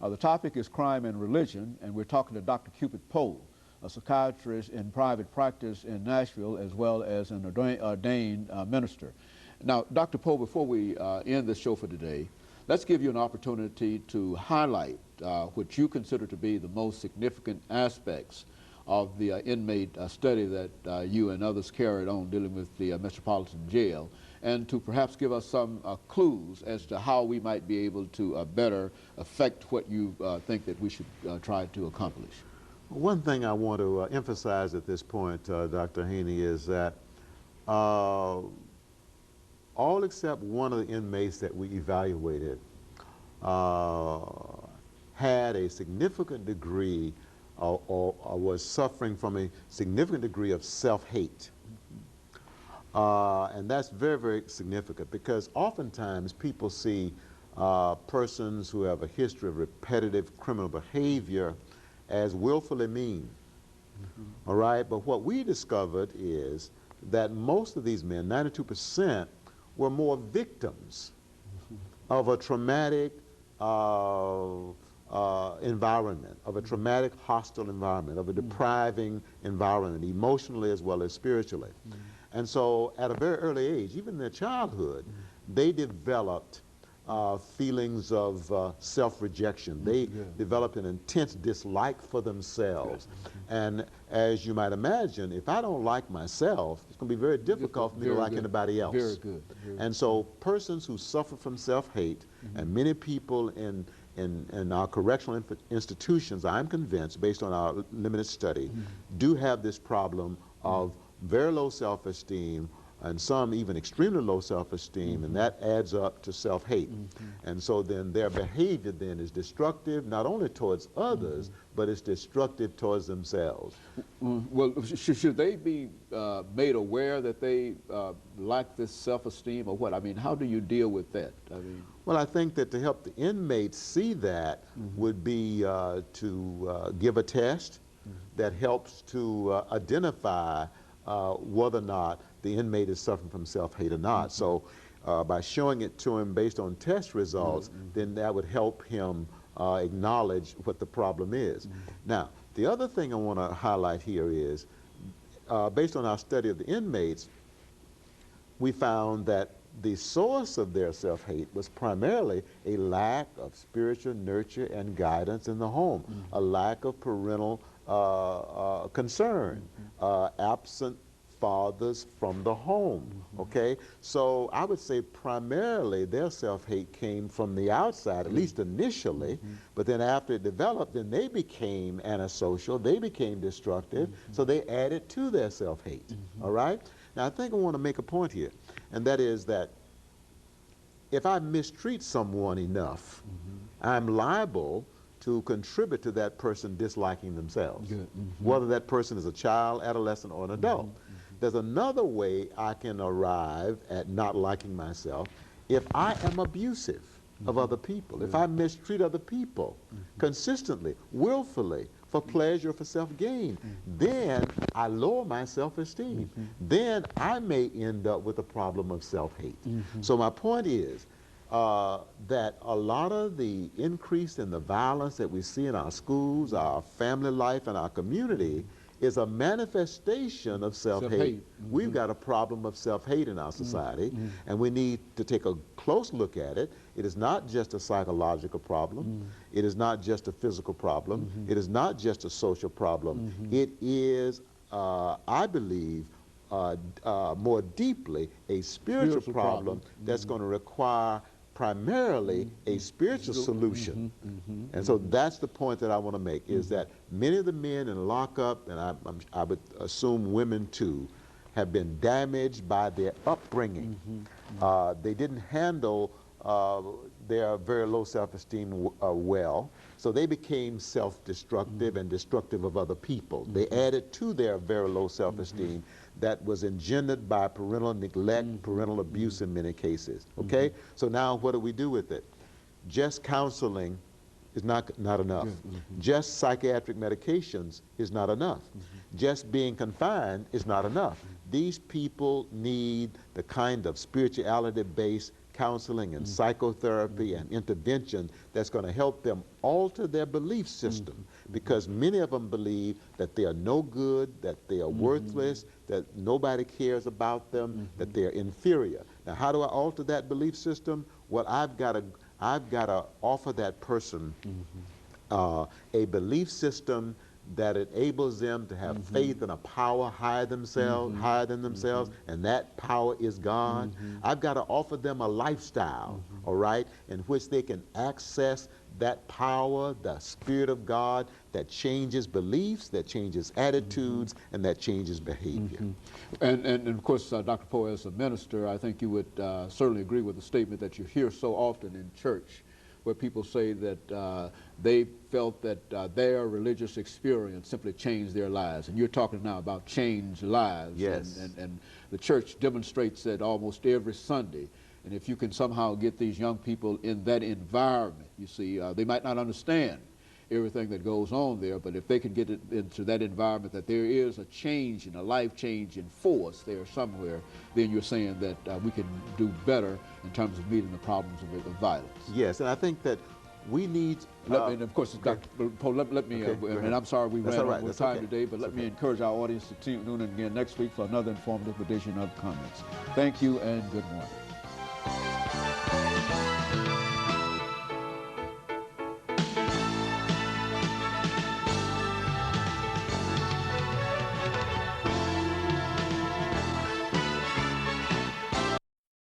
The topic is crime and religion, and we're talking to Dr. CPoe, a psychiatrist in private practice in Nashville, as well as an ordained minister. Now, Dr. Poe, before we end this show for today, let's give you an opportunity to highlight what you consider to be the most significant aspects of the inmate study that you and others carried on dealing with the Metropolitan Jail, and to perhaps give us some clues as to how we might be able to better affect what you think that we should try to accomplish. One thing I want to emphasize at this point, Dr. Haney, is that all except one of the inmates that we evaluated had a significant degree or was suffering from a significant degree of self-hate. And that's very, very significant, because oftentimes people see persons who have a history of repetitive criminal behavior as willfully mean. All right? But what we discovered is that most of these men, 92%, were more victims of a traumatic environment, of a traumatic hostile environment, of a depriving environment, emotionally as well as spiritually. And so at a very early age, even in their childhood, they developed feelings of self-rejection. They developed an intense dislike for themselves. And as you might imagine, if I don't like myself, it's going to be very difficult for me to like anybody else. Very good. And so persons who suffer from self-hate, and many people in our correctional institutions, I'm convinced, based on our limited study, do have this problem of very low self-esteem, and some even extremely low self-esteem, and that adds up to self-hate. And so then their behavior then is destructive, not only towards others, but it's destructive towards themselves. Well, should they be made aware that they lack this self-esteem, or what? I mean, how do you deal with that? I mean, well, I think that to help the inmates see that would be to give a test that helps to identify whether or not the inmate is suffering from self-hate or not. So by showing it to him based on test results, then that would help him acknowledge what the problem is. Now, the other thing I want to highlight here is, based on our study of the inmates, we found that the source of their self-hate was primarily a lack of spiritual nurture and guidance in the home, a lack of parental concern, absent fathers from the home, okay? So I would say primarily their self-hate came from the outside, at least initially, but then after it developed, then they became antisocial, they became destructive, so they added to their self-hate, all right? Now I think I want to make a point here, and that is that if I mistreat someone enough, I'm liable to contribute to that person disliking themselves, whether that person is a child, adolescent, or an adult. There's another way I can arrive at not liking myself if I am abusive of other people, if I mistreat other people consistently, willfully, for pleasure, for self-gain, then I lower my self-esteem. Then I may end up with a problem of self-hate. So my point is that a lot of the increase in the violence that we see in our schools, our family life, and our community is a manifestation of self-hate. We've got a problem of self-hate in our society, and we need to take a close look at it. It is not just a psychological problem. It is not just a physical problem. It is not just a social problem. It is, I believe, more deeply a spiritual problem that's going to require primarily a spiritual solution. And so that's the point that I want to make, is that many of the men in lockup, and I would assume women too, have been damaged by their upbringing. They didn't handle their very low self-esteem well, so they became self-destructive and destructive of other people. They added to their very low self-esteem that was engendered by parental neglect, parental abuse in many cases, okay? So now what do we do with it? Just counseling is not enough. Just psychiatric medications is not enough. Just being confined is not enough. These people need the kind of spirituality-based counseling and psychotherapy and intervention that's going to help them alter their belief system, because many of them believe that they are no good, that they are worthless, that nobody cares about them, that they're inferior. Now, how do I alter that belief system? Well, I've got to offer that person a belief system that enables them to have faith in a power higher than themselves, and that power is God. I've got to offer them a lifestyle, all right, in which they can access that power, the Spirit of God, that changes beliefs, that changes attitudes, and that changes behavior. And of course, Dr. Poe, as a minister, I think you would certainly agree with the statement that you hear so often in church, where people say that they felt that their religious experience simply changed their lives. And you're talking now about changed lives. Yes. And the church demonstrates that almost every Sunday. And if you can somehow get these young people in that environment, you see, they might not understand everything that goes on there, but if they can get it into that environment, that there is a change and a life change in force there somewhere, then you're saying that we can do better in terms of meeting the problems of violence. Yes, and I think that we need... and of course, Dr. Poe, let me, and I'm sorry we ran over time today, but let me encourage our audience to tune in again next week for another informative edition of Comments. Thank you and good morning.